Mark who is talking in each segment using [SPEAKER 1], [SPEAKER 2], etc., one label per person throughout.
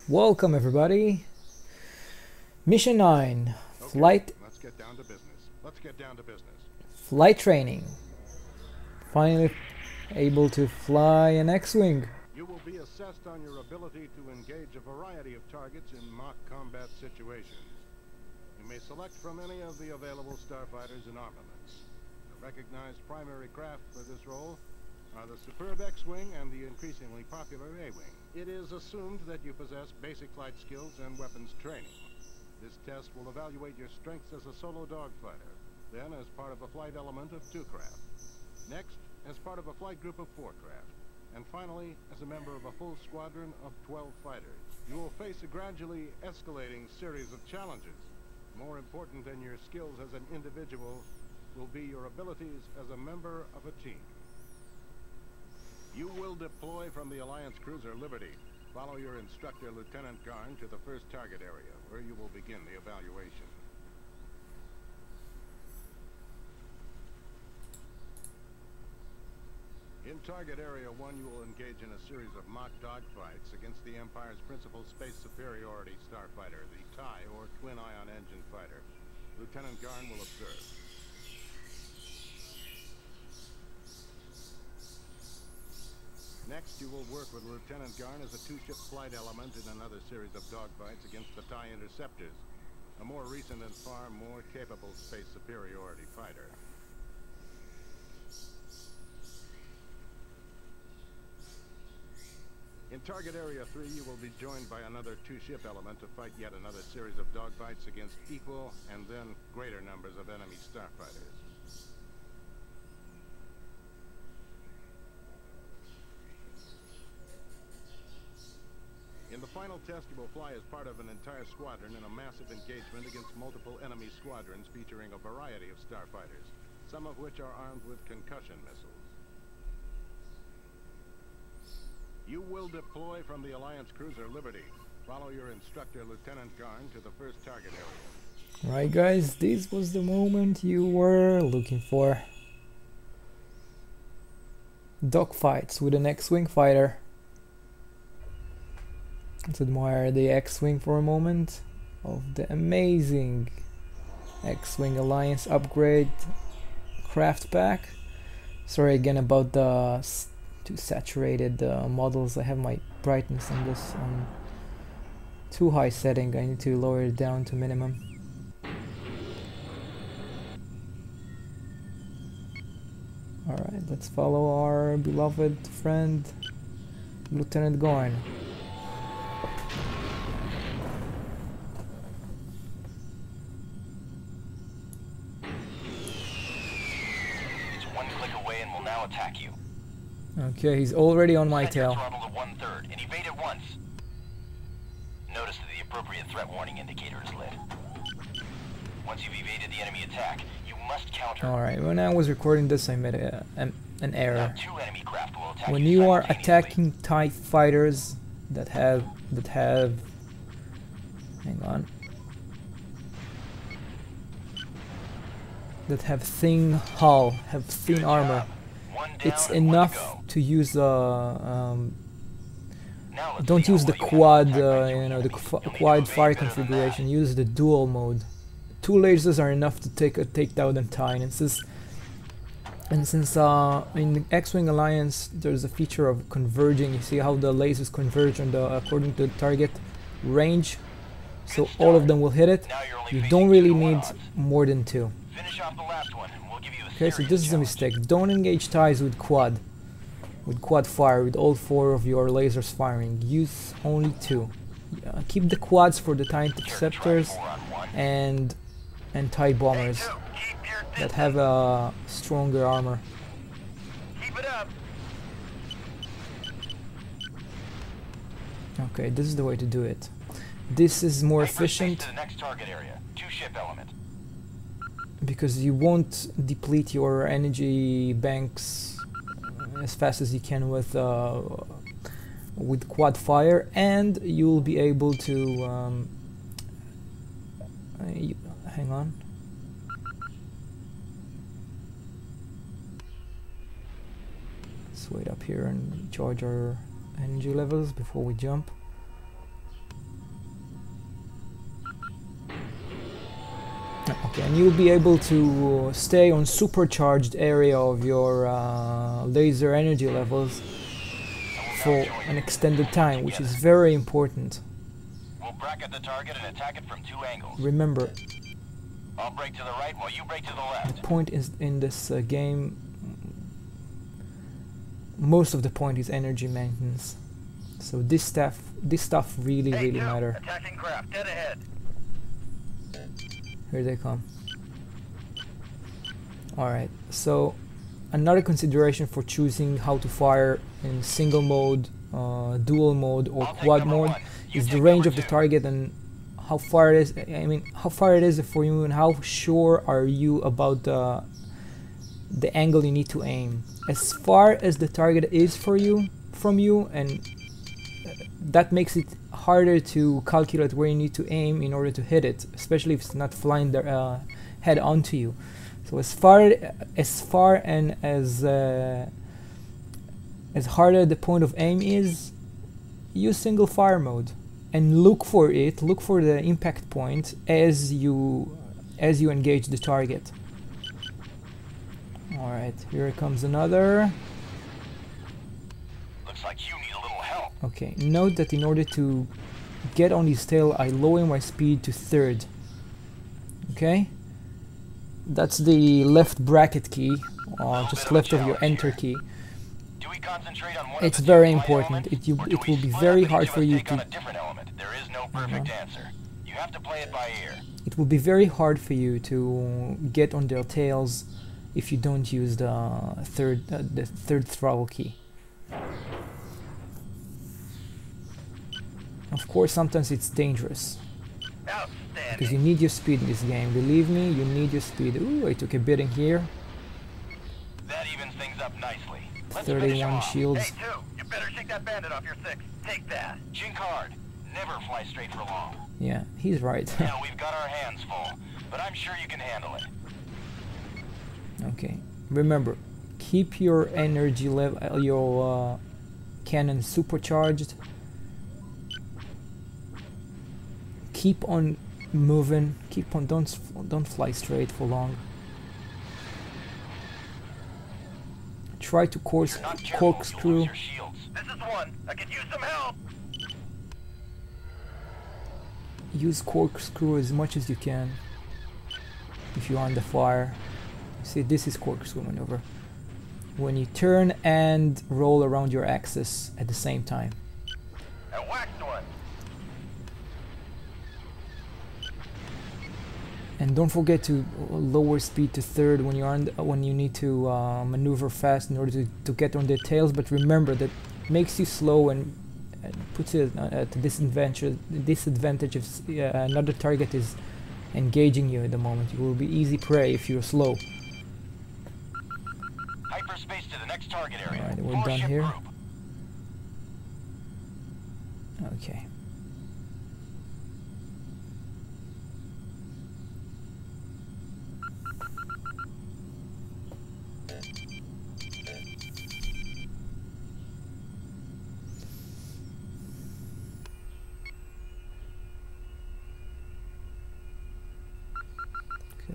[SPEAKER 1] Welcome everybody. Mission 9.
[SPEAKER 2] Okay,
[SPEAKER 1] Flight
[SPEAKER 2] let's get down to business.
[SPEAKER 1] flight training. Finally able to fly an X-Wing.
[SPEAKER 2] You will be assessed on your ability to engage a variety of targets in mock combat situations. You may select from any of the available starfighters and armaments. The recognized primary craft for this role are the superb X-Wing and the increasingly popular A-Wing. It is assumed that you possess basic flight skills and weapons training. This test will evaluate your strengths as a solo dogfighter, then as part of a flight element of 2 craft, next as part of a flight group of 4 craft, and finally as a member of a full squadron of 12 fighters. You will face a gradually escalating series of challenges. More important than your skills as an individual will be your abilities as a member of a team. You will deploy from the Alliance cruiser Liberty. Follow your instructor, Lieutenant Garn, to the first target area, where you will begin the evaluation. In Target Area 1, you will engage in a series of mock dogfights against the Empire's principal space superiority starfighter, the TIE, or Twin Ion Engine Fighter. Lieutenant Garn will observe. Next, you will work with Lieutenant Garn as a 2-ship flight element in another series of dogfights against the TIE Interceptors, a more recent and far more capable space superiority fighter. In Target Area 3, you will be joined by another 2-ship element to fight yet another series of dogfights against equal and then greater numbers of enemy starfighters. In the final test, you will fly as part of an entire squadron in a massive engagement against multiple enemy squadrons featuring a variety of starfighters, some of which are armed with concussion missiles. You will deploy from the Alliance cruiser Liberty. Follow your instructor, Lieutenant Garn, to the first target area.
[SPEAKER 1] Right guys, this was the moment you were looking for. Dogfights with an X-Wing fighter. Let's admire the X-Wing for a moment of the amazing X-Wing Alliance upgrade craft pack. Sorry again about the too saturated models. I have my brightness on this on too high setting. I need to lower it down to minimum. Alright, let's follow our beloved friend Lieutenant Garn.
[SPEAKER 3] Attack you.
[SPEAKER 1] Okay, he's already on my tail.
[SPEAKER 3] Throttle to 1/3 and evade at once. Notice that the appropriate threat warning indicator is lit. Once you've evaded the enemy attack, you must counter.
[SPEAKER 1] Alright, when I was recording this I made an error.
[SPEAKER 3] Now 2 enemy craft will attack
[SPEAKER 1] When
[SPEAKER 3] you
[SPEAKER 1] you are
[SPEAKER 3] simultaneously.
[SPEAKER 1] attacking TIE fighters that have hang on, that have thin hull, have thin
[SPEAKER 3] Good
[SPEAKER 1] armor,
[SPEAKER 3] job. One down
[SPEAKER 1] it's
[SPEAKER 3] and one to
[SPEAKER 1] enough
[SPEAKER 3] go.
[SPEAKER 1] to use the
[SPEAKER 3] Now let's
[SPEAKER 1] don't
[SPEAKER 3] see
[SPEAKER 1] use
[SPEAKER 3] how
[SPEAKER 1] the
[SPEAKER 3] well you
[SPEAKER 1] quad
[SPEAKER 3] handle attack by
[SPEAKER 1] you know, the
[SPEAKER 3] You'll need to
[SPEAKER 1] quad
[SPEAKER 3] evade
[SPEAKER 1] fire
[SPEAKER 3] better than
[SPEAKER 1] configuration.
[SPEAKER 3] that.
[SPEAKER 1] Use the dual mode. 2 lasers are enough to take down a TIE, and since in the X-Wing Alliance there's a feature of converging. You see how the lasers converge on the according to the target range, so all of them will hit it.
[SPEAKER 3] Now you're only
[SPEAKER 1] You
[SPEAKER 3] facing
[SPEAKER 1] don't really
[SPEAKER 3] 2 to 1
[SPEAKER 1] need
[SPEAKER 3] odds.
[SPEAKER 1] more than 2.
[SPEAKER 3] Finish off the last one, and we'll give you a
[SPEAKER 1] Okay, so
[SPEAKER 3] serious
[SPEAKER 1] this is a
[SPEAKER 3] challenge.
[SPEAKER 1] mistake. Don't engage TIEs with quad fire, with all 4 of your lasers firing. Use only 2. Keep the quads for the TIE interceptors
[SPEAKER 3] 4-on-1.
[SPEAKER 1] and TIE bombers
[SPEAKER 3] Keep your
[SPEAKER 1] that
[SPEAKER 3] distance.
[SPEAKER 1] have a stronger armor.
[SPEAKER 3] Keep it up.
[SPEAKER 1] Okay, this is the way to do it. This is more
[SPEAKER 3] Hyperspace
[SPEAKER 1] efficient
[SPEAKER 3] to the next target area. 2-ship element.
[SPEAKER 1] because you won't deplete your energy banks as fast as you can with quad fire, and you'll be able to hang on. Let's wait up here and charge our energy levels before we jump. Okay, and you'll be able to stay on supercharged area of your laser energy levels for an extended time, which is very important.
[SPEAKER 3] We'll bracket the target and attack it from 2 angles.
[SPEAKER 1] Remember,
[SPEAKER 3] I'll break to the right while you break to the left.
[SPEAKER 1] the point is in this game, most of the point is energy maintenance. So this stuff really matter.
[SPEAKER 3] Attacking craft, dead ahead.
[SPEAKER 1] Here they come. Alright, so another consideration for choosing how to fire in single mode, dual mode or quad mode is the range of the target and how far it is. I mean, how far it is for you and how sure are you about the angle you need to aim. As far as the target is from you, and that makes it harder to calculate where you need to aim in order to hit it, especially if it's not flying the head onto you. So as far and as harder the point of aim is, use single fire mode and look for the impact point as you engage the target. All right, here comes another.
[SPEAKER 3] Looks like you need a little help.
[SPEAKER 1] Okay, note that in order to get on his tail, I lower my speed to 3rd. Okay, that's the left bracket key, just left of your enter key.
[SPEAKER 3] Do we concentrate on one
[SPEAKER 1] It's
[SPEAKER 3] of the
[SPEAKER 1] very
[SPEAKER 3] two
[SPEAKER 1] important.
[SPEAKER 3] elements,
[SPEAKER 1] It
[SPEAKER 3] or do
[SPEAKER 1] will
[SPEAKER 3] we
[SPEAKER 1] be
[SPEAKER 3] split
[SPEAKER 1] very
[SPEAKER 3] up
[SPEAKER 1] hard
[SPEAKER 3] and
[SPEAKER 1] for
[SPEAKER 3] each
[SPEAKER 1] you
[SPEAKER 3] of us take on
[SPEAKER 1] to.
[SPEAKER 3] a different element? There is no perfect answer. You have to play it by ear.
[SPEAKER 1] It will be very hard for you to get on their tails if you don't use the third throttle key. Of course, sometimes it's dangerous because you need your speed in this game. Believe me, you need your speed. Ooh, I took a beating here.
[SPEAKER 3] That evens things up nicely. Let's
[SPEAKER 1] 31 shields.
[SPEAKER 3] Hey, 2, you better shake that bandit off your 6. Take that. Jinkard, never fly straight for long.
[SPEAKER 1] Yeah, he's right.
[SPEAKER 3] Now we've got our hands full, but I'm sure you can handle it.
[SPEAKER 1] Okay, remember, keep your energy level, your cannon supercharged. Keep on moving. Keep on. Don't fly straight for long. Try to corkscrew.
[SPEAKER 3] This is 1. I could use some help.
[SPEAKER 1] Use corkscrew as much as you can if you're on the fire. See, this is corkscrew maneuver. When you turn and roll around your axis at the same time.
[SPEAKER 3] I whacked 1.
[SPEAKER 1] And don't forget to lower speed to 3rd when you're when you need to maneuver fast in order to get on their tails. But remember that makes you slow and puts you at a disadvantage if another target is engaging you at the moment. You will be easy prey if you're slow.
[SPEAKER 3] Hyperspace to the next target area.
[SPEAKER 1] Alright, we're done here.
[SPEAKER 3] Group.
[SPEAKER 1] Okay.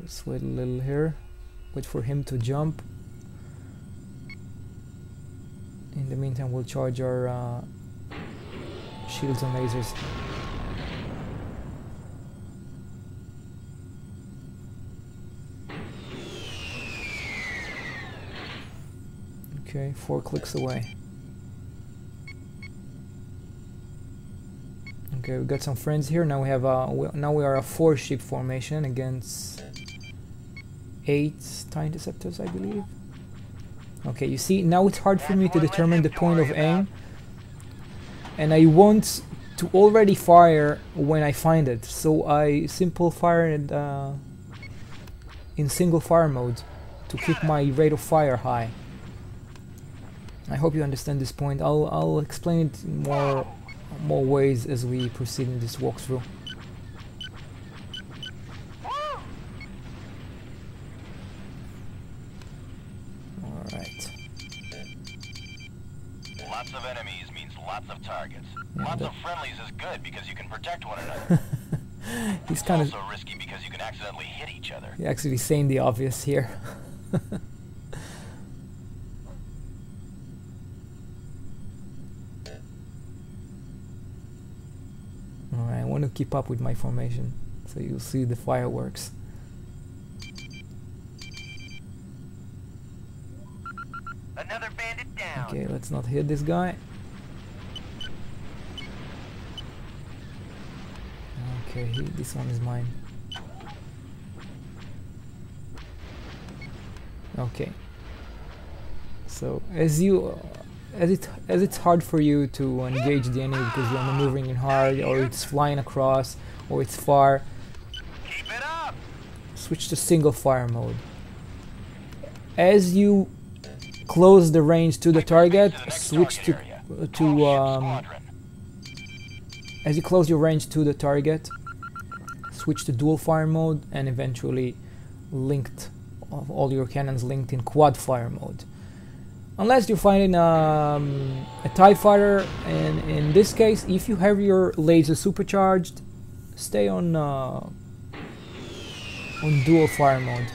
[SPEAKER 1] Let's wait a little here. Wait for him to jump. In the meantime, we'll charge our shields and lasers. Okay, 4 clicks away. Okay, we got some friends here. Now we have now we are a 4-ship formation against 8 TIE interceptors, I believe. Okay, you see, now it's hard for me to determine the point of aim, and I want to already fire when I find it, so I simply fire it in single fire mode to keep my rate of fire high. I hope you understand this point. I'll explain it in more ways as we proceed in this walkthrough. Alright.
[SPEAKER 3] Lots of enemies means lots of targets.
[SPEAKER 1] Yeah,
[SPEAKER 3] Lots of friendlies is good because you can protect one another.
[SPEAKER 1] He's kind of
[SPEAKER 3] also risky because you can accidentally hit each other.
[SPEAKER 1] actually saying the obvious here. Alright, I want to keep up with my formation, so you'll see the fireworks.
[SPEAKER 3] Another bandit down.
[SPEAKER 1] Okay, let's not hit this guy. Okay, this one is mine. Okay. So as it's hard for you to engage the enemy because you're maneuvering in hard, or it's flying across, or it's far,
[SPEAKER 3] Keep it up.
[SPEAKER 1] switch to single fire mode. As you close the range to the target, switch to as you close your range to the target, switch to dual fire mode, and eventually linked all your cannons linked in quad fire mode. Unless you're fighting a TIE fighter, and in this case, if you have your laser supercharged, stay on dual fire mode.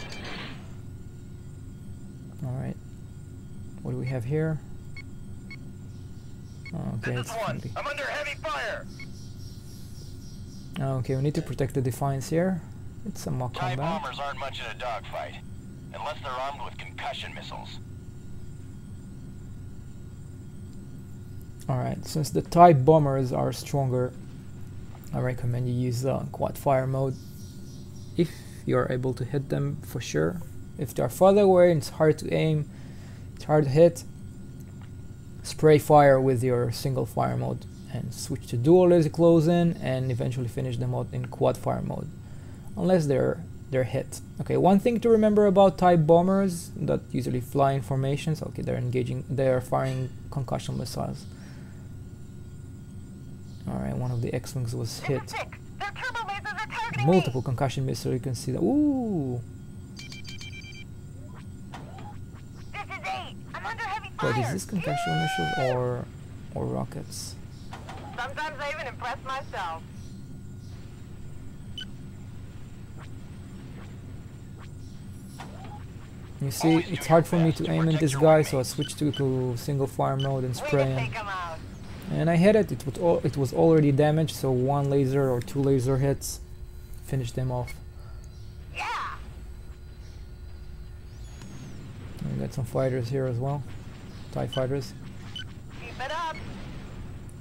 [SPEAKER 1] Alright, what do we have here? Okay, it's friendly.
[SPEAKER 3] I'm under heavy fire.
[SPEAKER 1] Okay, we need to protect the Defiance here. It's some mock
[SPEAKER 3] TIE
[SPEAKER 1] combat.
[SPEAKER 3] bombers aren't much in a dogfight, unless they're armed with concussion missiles.
[SPEAKER 1] Alright, since the TIE bombers are stronger, I recommend you use quad fire mode if you're able to hit them, for sure. If they're farther away and it's hard to aim, it's hard to hit, spray fire with your single fire mode and switch to dual as you close in, and eventually finish them out in quad fire mode, unless they're hit. Okay, one thing to remember about TIE bombers that usually fly in formations. Okay, they're firing concussion missiles. Alright, one of the X-Wings was hit. Multiple concussion missiles, you can see that. Ooh! Wait, is this concussion missiles or rockets?
[SPEAKER 4] Sometimes I even impress myself.
[SPEAKER 1] You see, it's hard for me to aim at this guy, so I switched to single fire mode and spray him. And I hit it. It was already damaged, so one laser or two laser hits finished them off.
[SPEAKER 4] Yeah.
[SPEAKER 1] We got some fighters here as well, TIE fighters.
[SPEAKER 4] Keep it up.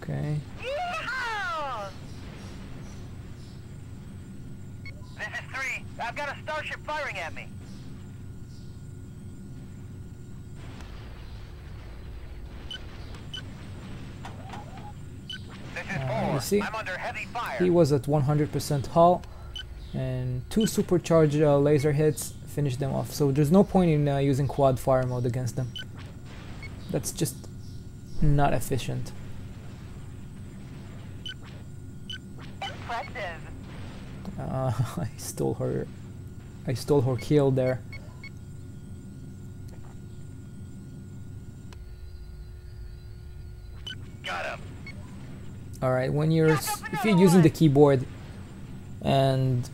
[SPEAKER 1] Okay.
[SPEAKER 4] Yeehaw!
[SPEAKER 3] This is 3. I've got a starship firing at me. This is 4.
[SPEAKER 1] You see,
[SPEAKER 3] I'm under heavy fire.
[SPEAKER 1] he was at 100% hull, and two supercharged laser hits finished them off. So there's no point in using quad fire mode against them. That's just not efficient.
[SPEAKER 4] Impressive.
[SPEAKER 1] I stole her kill there.
[SPEAKER 3] Got him.
[SPEAKER 1] Alright, when if you're using the keyboard and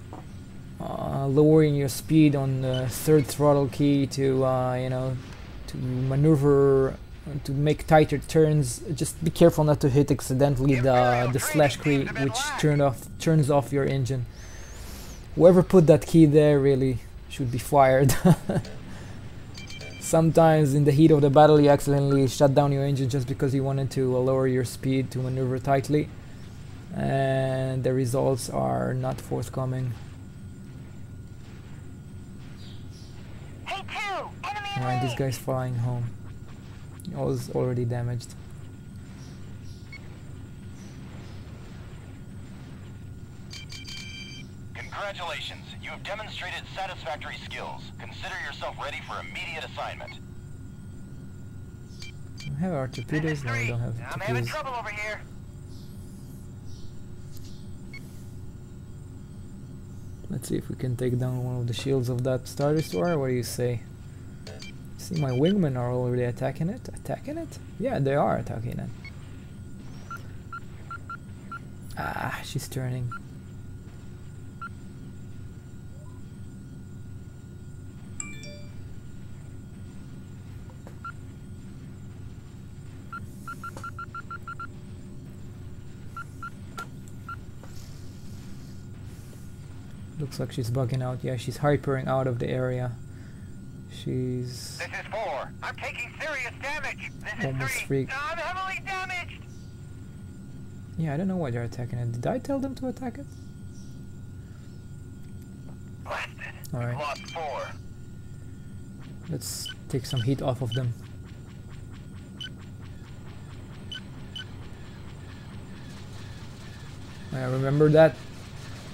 [SPEAKER 1] lowering your speed on the third throttle key to to maneuver, to make tighter turns, just be careful not to hit accidentally the slash key, which turns off your engine. Whoever put that key there really should be fired. Sometimes in the heat of the battle you accidentally shut down your engine just because you wanted to lower your speed to maneuver tightly, and the results are not forthcoming.
[SPEAKER 4] Hey, 2! Enemy
[SPEAKER 1] Alright, this
[SPEAKER 4] range.
[SPEAKER 1] guy's flying home. He was already damaged.
[SPEAKER 3] Congratulations. You have demonstrated satisfactory skills. Consider yourself ready for immediate assignment.
[SPEAKER 1] Do we have our torpedoes? No, we don't have
[SPEAKER 3] I'm having
[SPEAKER 1] torpedoes.
[SPEAKER 3] trouble over here.
[SPEAKER 1] Let's see if we can take down one of the shields of that Star Destroyer. What do you say? See, my wingmen are already attacking it. Attacking it? Yeah, they are attacking it. Ah, she's turning. Looks like she's bugging out. Yeah, she's hypering out of the area. She's
[SPEAKER 3] This is 4. I'm taking serious damage. This
[SPEAKER 1] almost
[SPEAKER 3] is 3.
[SPEAKER 1] freaked.
[SPEAKER 3] I'm heavily damaged.
[SPEAKER 1] Yeah, I don't know why they're attacking it. Did I tell them to attack it?
[SPEAKER 3] Blasted.
[SPEAKER 1] Alright.
[SPEAKER 3] Lost 4.
[SPEAKER 1] Let's take some heat off of them. Remember that?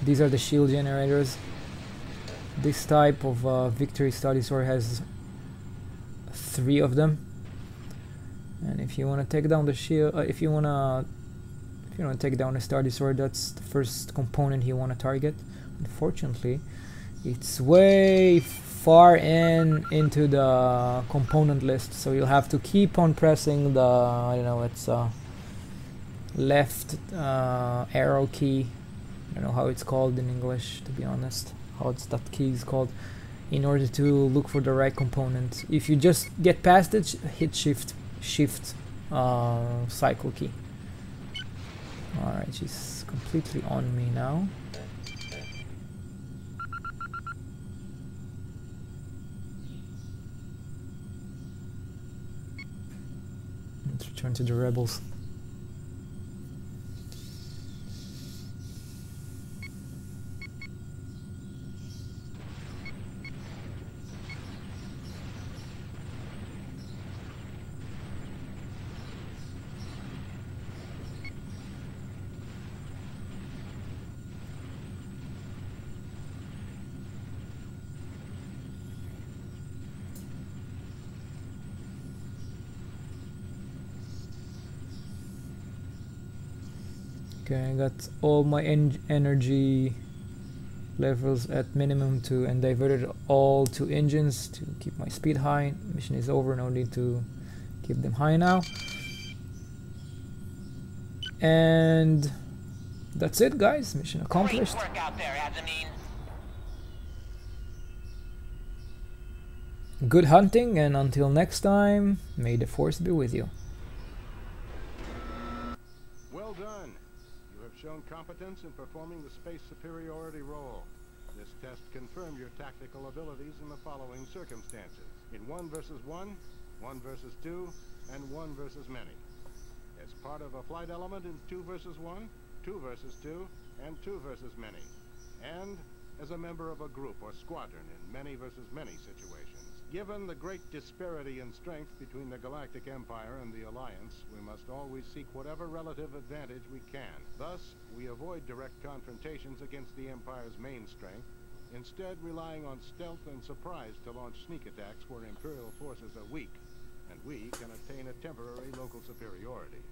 [SPEAKER 1] These are the shield generators. This type of Victory Star Destroyer has 3 of them. And if you want to take down the shield, if you want to take down the Star Destroyer, that's the first component you want to target. Unfortunately, it's way far into the component list, so you'll have to keep on pressing the, I don't know, it's left arrow key. I don't know how it's called in English, to be honest, how that key is called, in order to look for the right component. If you just get past it, hit shift cycle key. Alright, she's completely on me now. Let's return to the rebels. Okay, I got all my energy levels at minimum too, and diverted all to engines to keep my speed high. Mission is over, no need to keep them high now. And that's it, guys. Mission accomplished.
[SPEAKER 3] Great work out there, Azamine.
[SPEAKER 1] Good hunting, and until next time, may the force be with you.
[SPEAKER 2] Well done. You have shown competence in performing the space superiority role. This test confirmed your tactical abilities in the following circumstances. In 1 versus 1, 1 versus 2, and 1 versus many. As part of a flight element in 2 versus 1, 2 versus 2, and 2 versus many. And as a member of a group or squadron in many versus many situations. Given the great disparity in strength between the Galactic Empire and the Alliance, we must always seek whatever relative advantage we can. Thus, we avoid direct confrontations against the Empire's main strength, instead relying on stealth and surprise to launch sneak attacks where Imperial forces are weak, and we can attain a temporary local superiority.